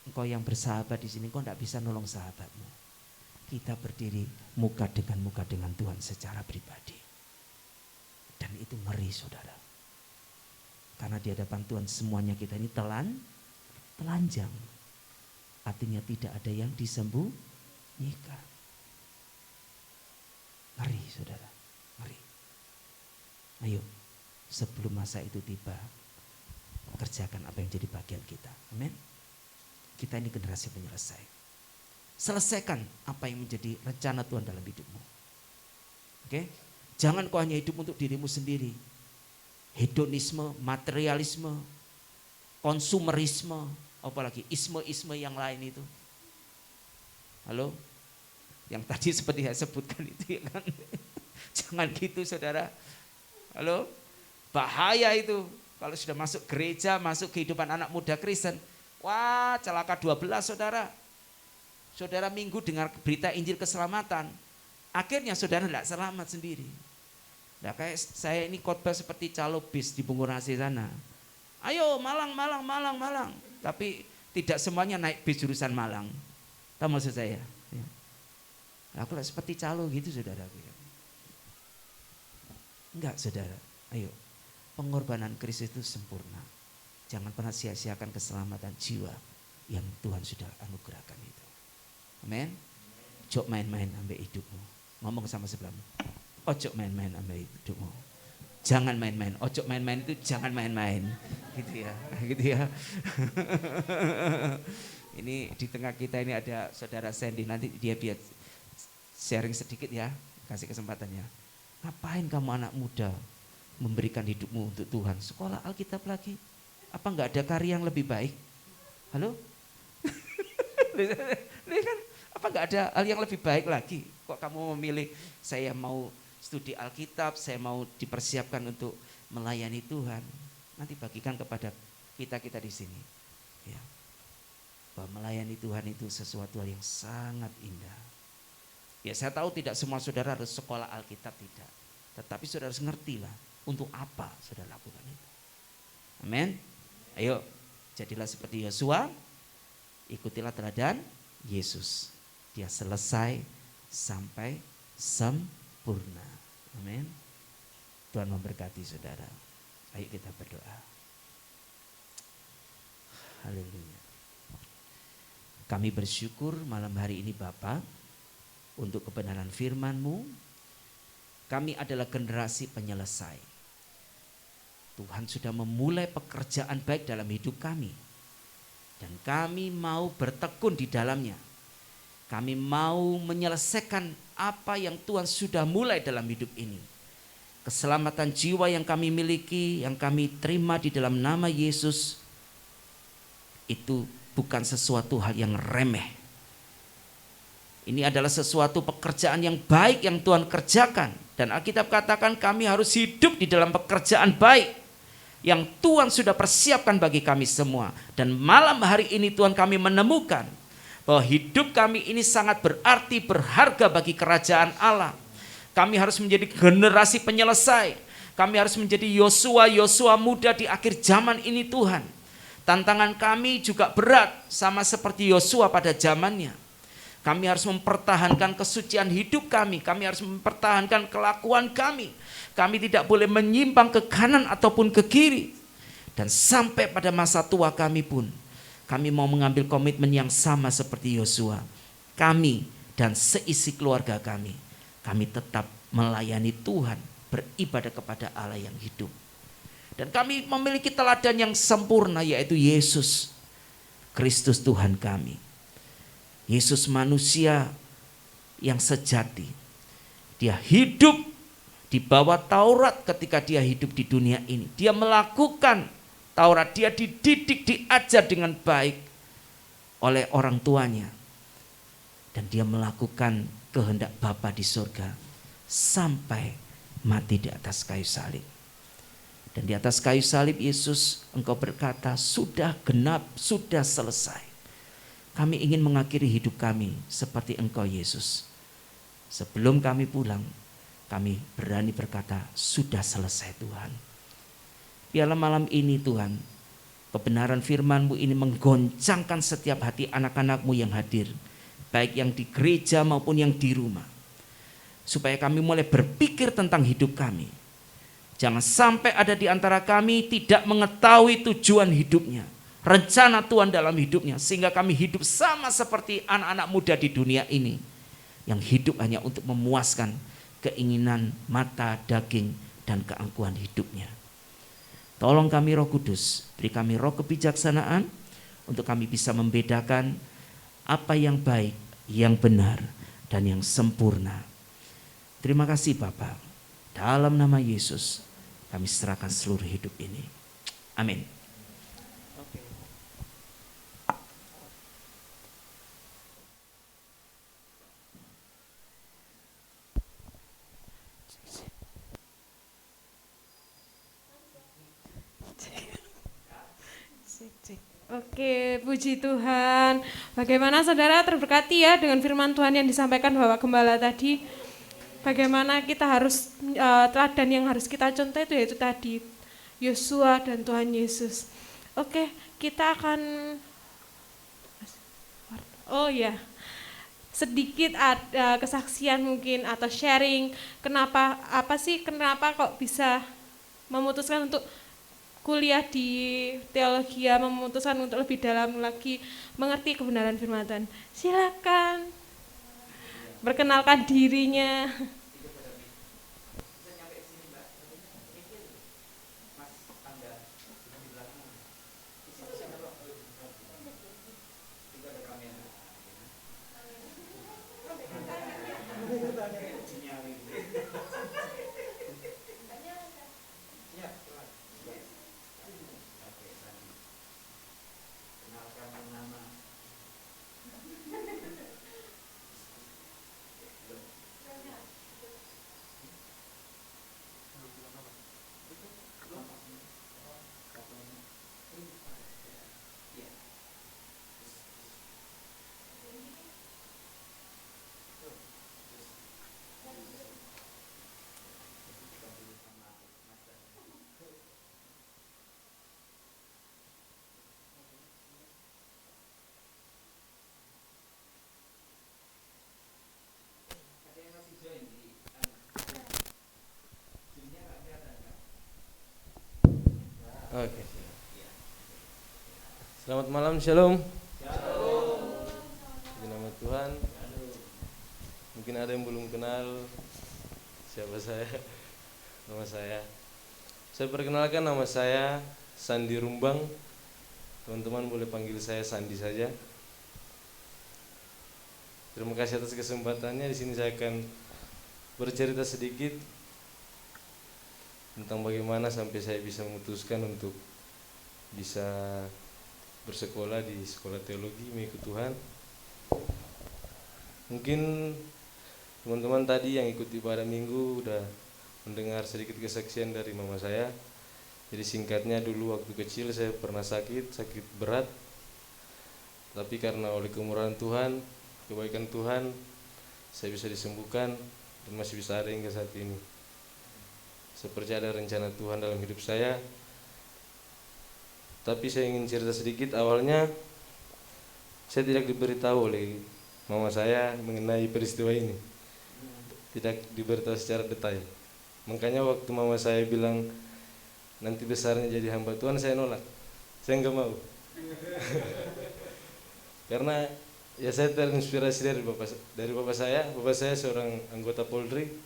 Engkau yang bersahabat di sini, engkau tidak bisa nolong sahabatmu. Kita berdiri muka dengan Tuhan secara pribadi. Dan itu ngeri saudara. Karena di hadapan Tuhan semuanya kita ini telanjang. Artinya tidak ada yang disembunyikan. Ngeri saudara, ngeri. Ayo sebelum masa itu tiba, kerjakan apa yang jadi bagian kita. Amin. Kita ini generasi penyelesai. Selesaikan apa yang menjadi rencana Tuhan dalam hidupmu. Oke? Jangan kau hanya hidup untuk dirimu sendiri. hedonisme, materialisme, konsumerisme, apalagi isme-isme yang lain itu. Halo? Yang tadi seperti saya sebutkan itu ya kan. Jangan gitu saudara. Halo? Bahaya itu. Kalau sudah masuk gereja, masuk kehidupan anak muda Kristen. Wah, celaka 12 saudara. Saudara minggu dengar berita Injil keselamatan. Akhirnya saudara tidak selamat sendiri. Nah, kayak saya ini khotbah seperti calo bis di Bungurasi sana. Ayo Malang. Tapi tidak semuanya naik bis jurusan Malang. Tahu maksud saya? Ya. Aku seperti calo gitu saudara. Enggak saudara, ayo. Pengorbanan Kristus itu sempurna. Jangan pernah sia-siakan keselamatan jiwa yang Tuhan sudah anugerahkan itu. Amin. Jok main-main ambil hidupmu. Ngomong sama sebelahmu. Ojo main-main ambil hidupmu. Jangan main-main. Ojo main-main itu jangan main-main. Gitu ya. Ini di tengah kita ini ada saudara Sandy. Nanti dia biar sharing sedikit ya. Kasih kesempatannya. Ngapain kamu anak muda memberikan hidupmu untuk Tuhan? Sekolah Alkitab lagi. Apa enggak ada karya yang lebih baik? Halo? Kan, apa enggak ada hal yang lebih baik lagi? Kok kamu memilih saya mau studi Alkitab, saya mau dipersiapkan untuk melayani Tuhan. Nanti bagikan kepada kita di sini. Ya. Bahwa melayani Tuhan itu sesuatu hal yang sangat indah. Ya saya tahu tidak semua saudara harus sekolah Alkitab, tidak. Tetapi saudara harus ngerti lah untuk apa saudara lakukan itu. Amin. Ayo jadilah seperti Yosua, ikutilah teladan Yesus. Dia selesai sampai sempurna. Amin. Tuhan memberkati saudara. Ayo kita berdoa. Haleluya. Kami bersyukur malam hari ini Bapa untuk kebenaran firman-Mu. Kami adalah generasi penyelesai. Tuhan sudah memulai pekerjaan baik dalam hidup kami. Dan kami mau bertekun di dalamnya. Kami mau menyelesaikan apa yang Tuhan sudah mulai dalam hidup ini. Keselamatan jiwa yang kami miliki, yang kami terima di dalam nama Yesus, itu bukan sesuatu hal yang remeh. Ini adalah sesuatu pekerjaan yang baik yang Tuhan kerjakan. Dan Alkitab katakan kami harus hidup di dalam pekerjaan baik yang Tuhan sudah persiapkan bagi kami semua. Dan malam hari ini Tuhan kami menemukan bahwa hidup kami ini sangat berarti, berharga bagi kerajaan Allah. Kami harus menjadi generasi penyelesai. Kami harus menjadi Yosua muda di akhir zaman ini Tuhan. Tantangan kami juga berat sama seperti Yosua pada zamannya. Kami harus mempertahankan kesucian hidup kami. Kami harus mempertahankan kelakuan kami. Kami tidak boleh menyimpang ke kanan ataupun ke kiri. Dan sampai pada masa tua kami pun, kami mau mengambil komitmen yang sama seperti Yosua. Kami dan seisi keluarga kami tetap melayani Tuhan, beribadah kepada Allah yang hidup. Dan kami memiliki teladan yang sempurna, yaitu Yesus Kristus Tuhan kami. Yesus manusia yang sejati. Dia hidup di bawah Taurat ketika dia hidup di dunia ini. Dia melakukan Taurat, dia dididik, diajar dengan baik oleh orang tuanya. Dan dia melakukan kehendak Bapa di surga sampai mati di atas kayu salib. Dan di atas kayu salib Yesus, engkau berkata, sudah genap, sudah selesai. Kami ingin mengakhiri hidup kami seperti engkau Yesus. Sebelum kami pulang, kami berani berkata, sudah selesai Tuhan. Biarlah malam ini Tuhan, kebenaran firman-Mu ini menggoncangkan setiap hati anak-anak-Mu yang hadir, baik yang di gereja maupun yang di rumah. Supaya kami mulai berpikir tentang hidup kami. Jangan sampai ada di antara kami tidak mengetahui tujuan hidupnya, rencana Tuhan dalam hidupnya, sehingga kami hidup sama seperti anak-anak muda di dunia ini, yang hidup hanya untuk memuaskan keinginan mata, daging, dan keangkuhan hidupnya. Tolong kami Roh Kudus, beri kami roh kebijaksanaan, untuk kami bisa membedakan apa yang baik, yang benar, dan yang sempurna. Terima kasih Bapa. Dalam nama Yesus Kami serahkan seluruh hidup ini. Amin. Oke, puji Tuhan. Bagaimana saudara terberkati ya dengan firman Tuhan yang disampaikan Bapak Gembala tadi. Bagaimana kita harus, teladan yang harus kita contoh itu yaitu tadi, Yosua dan Tuhan Yesus. Oke, kita akan, sedikit ada kesaksian mungkin atau sharing, kenapa kok bisa memutuskan untuk kuliah di teologi, memutuskan untuk lebih dalam lagi mengerti kebenaran firman Tuhan. Silakan perkenalkan dirinya. Oke. Selamat malam, shalom. Di nama Tuhan. Mungkin ada yang belum kenal siapa saya. Nama saya. Saya perkenalkan, nama saya Sandi Rumbang. Teman-teman boleh panggil saya Sandi saja. Terima kasih atas kesempatannya. Di sini saya akan bercerita sedikit tentang bagaimana sampai saya bisa memutuskan untuk bisa bersekolah di sekolah teologi mengikut Tuhan. Mungkin teman-teman tadi yang ikut ibadah minggu udah mendengar sedikit kesaksian dari mama saya. Jadi singkatnya, dulu waktu kecil saya pernah sakit berat. Tapi karena oleh kemurahan Tuhan, kebaikan Tuhan, saya bisa disembuhkan dan masih bisa ada hingga saat ini. Saya percaya ada rencana Tuhan dalam hidup saya. Tapi saya ingin cerita sedikit. Awalnya saya tidak diberitahu oleh mama saya mengenai peristiwa ini. Tidak diberitahu secara detail. Makanya waktu mama saya bilang nanti besarnya jadi hamba Tuhan, saya nolak. Saya enggak mau. Karena ya saya terinspirasi dari bapak saya. Bapak saya seorang anggota Polri.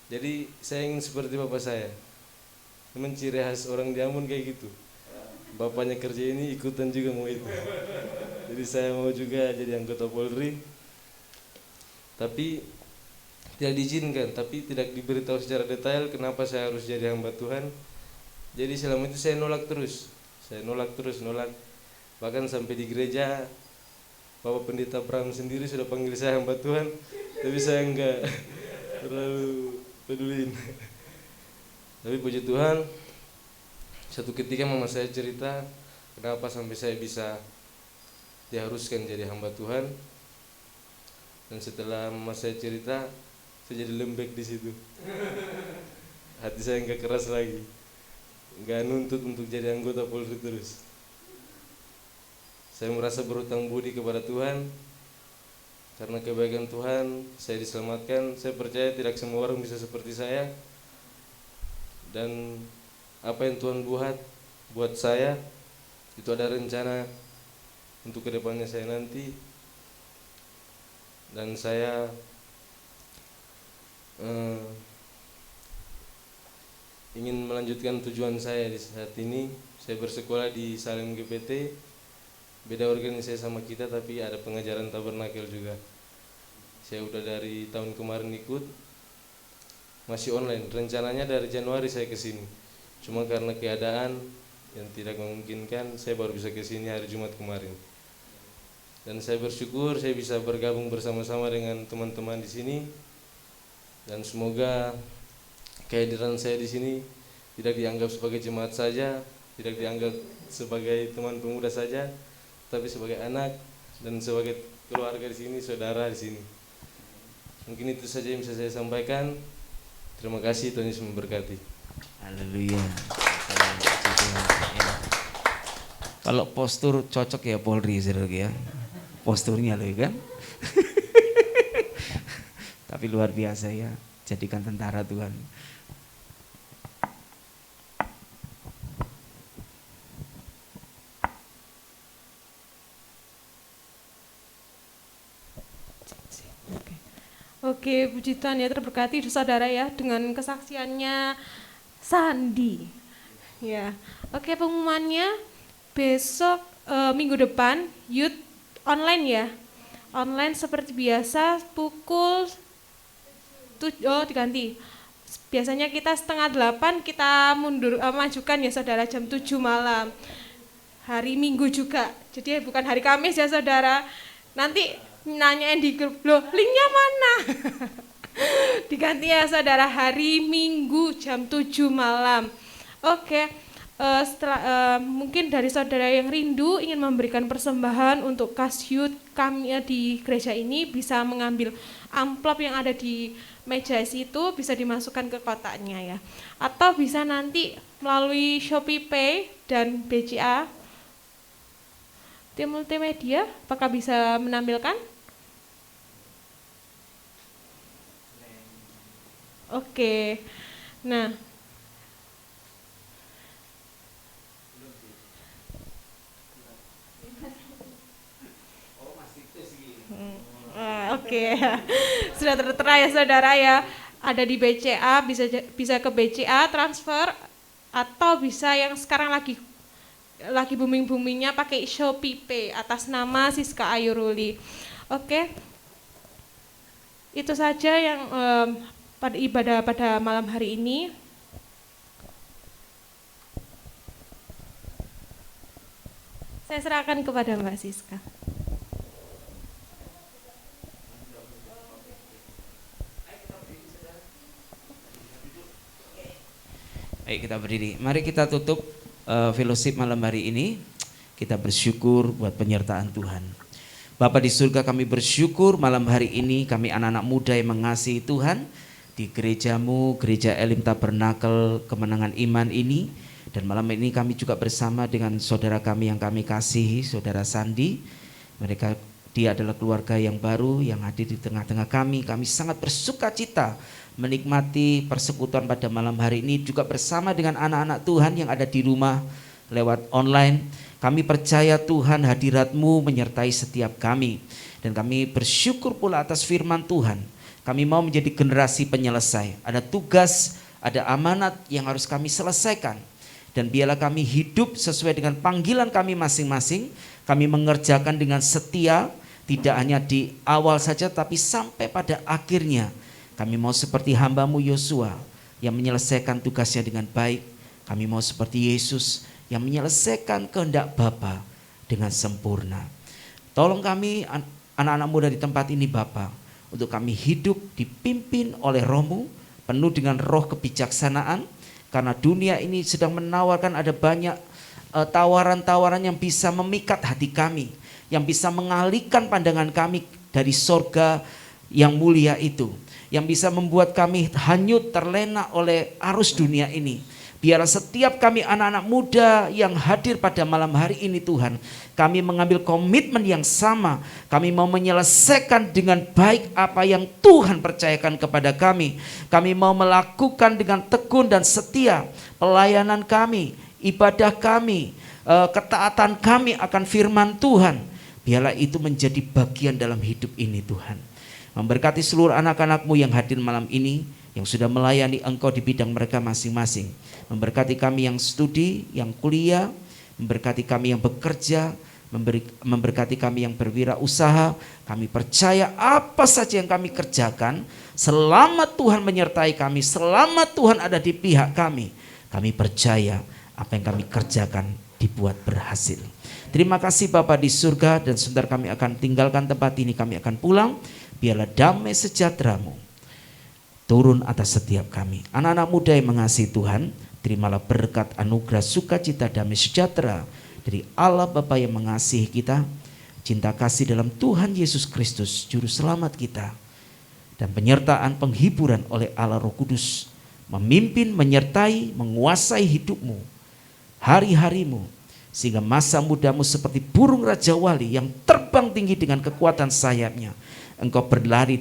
Jadi saya ingin seperti bapak saya. Memang ciri khas orang di Ambon kayak gitu. Bapaknya kerja ini, ikutan juga mau itu. Jadi saya mau juga jadi anggota Polri. Tapi tidak diizinkan, tapi tidak diberitahu secara detail kenapa saya harus jadi hamba Tuhan. Jadi selama itu saya nolak terus. Nolak. Bahkan sampai di gereja Bapak Pendeta Bram sendiri sudah panggil saya hamba Tuhan, tapi saya enggak terlalu peduliin. Tapi puji Tuhan, satu ketika mama saya cerita kenapa sampai saya bisa diharuskan jadi hamba Tuhan. Dan setelah mama saya cerita, saya jadi lembek di situ. Hati saya enggak keras lagi, enggak nuntut untuk jadi anggota Polri terus. Saya merasa berhutang budi kepada Tuhan. Karena kebaikan Tuhan, saya diselamatkan. Saya percaya tidak semua orang bisa seperti saya. Dan apa yang Tuhan buat saya, itu ada rencana untuk kedepannya saya nanti. Dan saya ingin melanjutkan tujuan saya di saat ini. Saya bersekolah di Salem GPT. Beda organisasi sama kita, tapi ada pengajaran tabernakel juga. Saya udah dari tahun kemarin ikut, masih online. Rencananya dari Januari saya ke sini. Cuma karena keadaan yang tidak memungkinkan, saya baru bisa ke sini hari Jumat kemarin. Dan saya bersyukur saya bisa bergabung bersama-sama dengan teman-teman di sini. Dan semoga kehadiran saya di sini tidak dianggap sebagai jemaat saja, tidak dianggap sebagai teman pemuda saja, tapi sebagai anak dan sebagai keluarga di sini, saudara di sini. Mungkin itu saja yang bisa saya sampaikan. Terima kasih, Tuhan Yesus memberkati. Haleluya. Kalau postur cocok ya Polri, saudara ya. Posturnya loh kan. Tapi luar biasa ya. Jadikan tentara Tuhan. Oke, puji Tuhan ya, terberkati saudara ya dengan kesaksiannya Sandi. Ya, oke, pengumumannya besok minggu depan youth online ya, online seperti biasa pukul diganti. Biasanya kita 7:30 kita mundur majukan ya saudara, jam 7 malam. Hari Minggu juga, jadi bukan hari Kamis ya saudara. Nanti nanyain di grup, loh linknya mana? Diganti ya saudara, hari Minggu jam 7 malam. Oke, setelah mungkin dari saudara yang rindu ingin memberikan persembahan untuk Kasyut kami di gereja ini, bisa mengambil amplop yang ada di meja situ, bisa dimasukkan ke kotaknya ya. Atau bisa nanti melalui Shopee Pay dan BCA. Tim multimedia, apakah bisa menampilkan? Oke, nah oke, sudah tertera ya saudara ya, ada di BCA, bisa ke BCA transfer, atau bisa yang sekarang lagi booming-boomingnya pakai Shopee Pay atas nama Siska Ayuruli. Oke, itu saja yang pada ibadah pada malam hari ini. Saya serahkan kepada Mbak Siska. Baik, kita berdiri. Mari kita tutup fellowship malam hari ini. Kita bersyukur buat penyertaan Tuhan. Bapa di surga, kami bersyukur malam hari ini kami anak-anak muda yang mengasihi Tuhan di gerejamu, Gereja Elim Tabernakel Kemenangan Iman ini. Dan malam ini kami juga bersama dengan saudara kami yang kami kasihi, saudara Sandi. Dia adalah keluarga yang baru yang hadir di tengah-tengah kami. Kami sangat bersuka cita menikmati persekutuan pada malam hari ini juga bersama dengan anak-anak Tuhan yang ada di rumah lewat online. Kami percaya Tuhan hadirat-Mu menyertai setiap kami. Dan kami bersyukur pula atas firman Tuhan. Kami mau menjadi generasi penyelesai. Ada tugas, ada amanat yang harus kami selesaikan. Dan biarlah kami hidup sesuai dengan panggilan kami masing-masing. Kami mengerjakan dengan setia, tidak hanya di awal saja tapi sampai pada akhirnya. Kami mau seperti hamba-Mu Yosua yang menyelesaikan tugasnya dengan baik. Kami mau seperti Yesus yang menyelesaikan kehendak Bapa dengan sempurna. Tolong kami anak-anak muda di tempat ini Bapa, untuk kami hidup dipimpin oleh Roh-Mu, penuh dengan roh kebijaksanaan, karena dunia ini sedang menawarkan ada banyak tawaran-tawaran yang bisa memikat hati kami, yang bisa mengalihkan pandangan kami dari sorga yang mulia itu, yang bisa membuat kami hanyut terlena oleh arus dunia ini. Biarlah setiap kami anak-anak muda yang hadir pada malam hari ini Tuhan, kami mengambil komitmen yang sama. Kami mau menyelesaikan dengan baik apa yang Tuhan percayakan kepada kami. Kami mau melakukan dengan tekun dan setia pelayanan kami, ibadah kami, ketaatan kami akan firman Tuhan. Biarlah itu menjadi bagian dalam hidup ini Tuhan. Memberkati seluruh anak-anak-Mu yang hadir malam ini, yang sudah melayani Engkau di bidang mereka masing-masing. Memberkati kami yang studi, yang kuliah, memberkati kami yang bekerja, memberkati kami yang berwirausaha. Kami percaya apa saja yang kami kerjakan, selama Tuhan menyertai kami, selama Tuhan ada di pihak kami, Kami percaya apa yang kami kerjakan dibuat berhasil. Terima kasih Bapa di surga, dan sebentar kami akan tinggalkan tempat ini, kami akan pulang. Biarlah damai sejahtera-Mu turun atas setiap kami. Anak-anak muda yang mengasihi Tuhan, terimalah berkat anugerah sukacita damai sejahtera dari Allah Bapa yang mengasihi kita, cinta kasih dalam Tuhan Yesus Kristus Juru Selamat kita, dan penyertaan penghiburan oleh Allah Roh Kudus memimpin, menyertai, menguasai hidupmu, hari-harimu, sehingga masa mudamu seperti burung Raja Wali yang terbang tinggi dengan kekuatan sayapnya. Engkau berlari